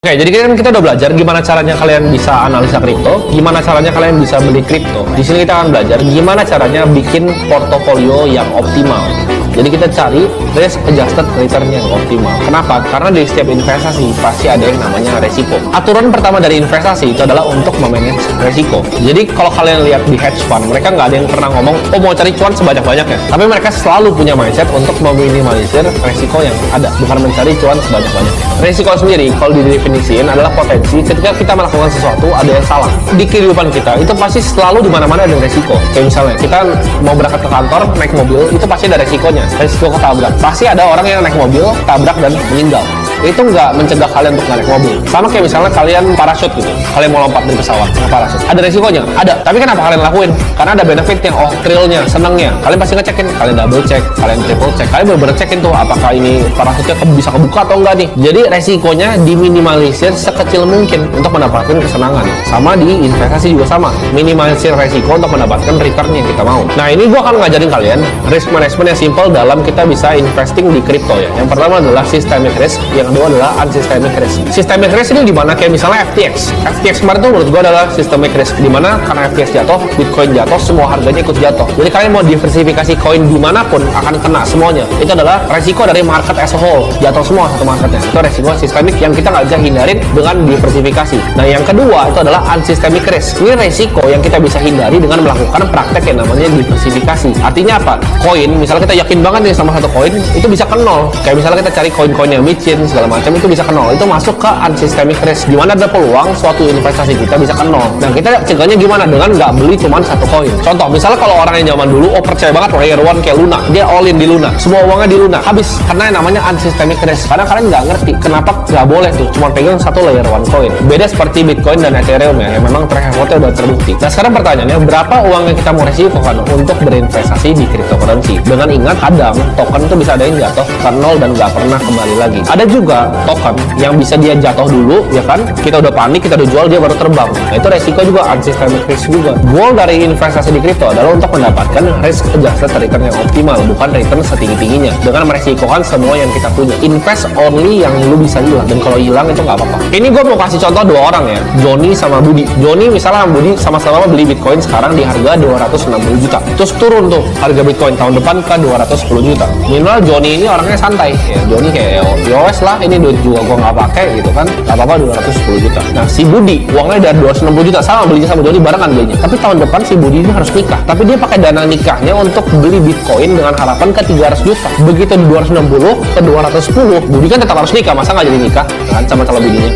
Oke, jadi kan kita udah belajar gimana caranya kalian bisa analisa kripto, gimana caranya kalian bisa beli kripto. Di sini kita akan belajar gimana caranya bikin portofolio yang optimal. Jadi kita cari risk adjusted return yang optimal. Kenapa? Karena di setiap investasi pasti ada yang namanya resiko. Aturan pertama dari investasi itu adalah untuk memanage resiko. Jadi kalau kalian lihat di hedge fund, mereka nggak ada yang pernah ngomong, oh mau cari cuan sebanyak-banyaknya. Tapi mereka selalu punya mindset untuk meminimalisir resiko yang ada, bukan mencari cuan sebanyak-banyaknya. Resiko sendiri, kalau didefinisikan adalah potensi ketika kita melakukan sesuatu ada yang salah. Di kehidupan kita, itu pasti selalu di mana-mana ada resiko. Kayak misalnya, kita mau berangkat ke kantor, naik mobil, itu pasti ada resikonya. Resiko ketabrak. Pasti ada orang yang naik mobil, tabrak dan meninggal. Itu nggak mencegah kalian untuk naik mobil. Sama kayak misalnya kalian parachute gitu. Kalian mau lompat dari pesawat, parachute. Ada resikonya? Ada. Tapi kenapa kalian lakuin? Karena ada benefitnya, oh thrillnya, senangnya. Kalian pasti ngecekin, kalian double check, kalian triple check. Kalian bener-bener cekin tuh, apakah ini parachute-nya bisa kebuka atau enggak nih. Jadi resikonya diminimalisir sekecil mungkin untuk mendapatkan kesenangan. Sama di investasi juga sama. Minimalisir resiko untuk mendapatkan return yang kita mau. Nah ini gua akan ngajarin kalian risk management yang simple dalam kita bisa investing di kripto ya. Yang pertama adalah systemic risk, yang kedua adalah unsystemic risk. Systemic risk ini dimana kayak misalnya FTX. FTX kemarin tuh menurut gua adalah systemic risk, dimana karena FTX jatuh, Bitcoin jatuh, semua harganya ikut jatuh. Jadi kalian mau diversifikasi koin dimanapun akan kena semuanya. Itu adalah resiko dari market as a whole, jatuh semua satu marketnya. Itu resiko sistemik yang kita nggak bisa hindarin dengan diversifikasi. Nah yang kedua itu adalah unsystemic risk. Ini resiko yang kita bisa hindari dengan melakukan praktek yang namanya diversifikasi. Artinya apa? Koin, misalnya kita yakin banget nih sama satu koin, itu bisa ke nol. Kayak misalnya kita cari koin-koin yang micin segala macam, itu bisa ke nol. Itu masuk ke unsystemic risk, di mana ada peluang suatu investasi kita bisa ke nol. Nah kita cegahnya gimana? Dengan nggak beli cuma satu koin. Contoh, misalnya kalau orang yang zaman dulu, oh percaya banget layer one kayak Luna, dia all in di Luna, semua uangnya di Luna, habis karena yang namanya unsystemic risk. Karena kalian nggak ngerti kenapa nggak boleh tuh cuma pegang satu layer one coin. Beda seperti Bitcoin dan Ethereum ya, yang memang track recordnya udah terbukti. Nah sekarang pertanyaannya, berapa uang yang kita mau resikokan untuk berinvestasi di cryptocurrency? Dengan ingat, kadang token itu bisa ada yang jatuh ke nol dan nggak pernah kembali lagi. Ada juga token yang bisa dia jatuh dulu, ya kan? Kita udah panik, kita udah jual, dia baru terbang. Nah itu resiko juga, unsystemic risk juga. Goal dari investasi di kripto adalah untuk mendapatkan risk adjusted return yang optimal, bukan return setinggi-tingginya. Dengan meresikokan semua yang kita punya. Invest only yang lu bisa hilang, dan kalau hilang itu nggak apa-apa. Ini gue mau kasih contoh dua orang ya, Johnny sama Budi. Johnny misalnya sama Budi sama-sama beli Bitcoin sekarang di harga 260 juta. Terus turun tuh harga Bitcoin tahun depan ke 210 juta. Minimal Johnny ini orangnya santai. Ya, Johnny kayak yowes lah, ini duit juga gue nggak pakai gitu kan, nggak apa-apa 210 juta. Nah si Budi uangnya dari 260 juta, sama belinya sama Johnny barengan belinya. Tapi tahun depan si Budi ini harus nikah, tapi dia pakai dana nikahnya untuk beli Bitcoin dengan harapan ke 300 juta. Begitu di 260 ke 210, Budi kan tetap harus nikah, masa nggak jadi nikah kan sama calon bininya.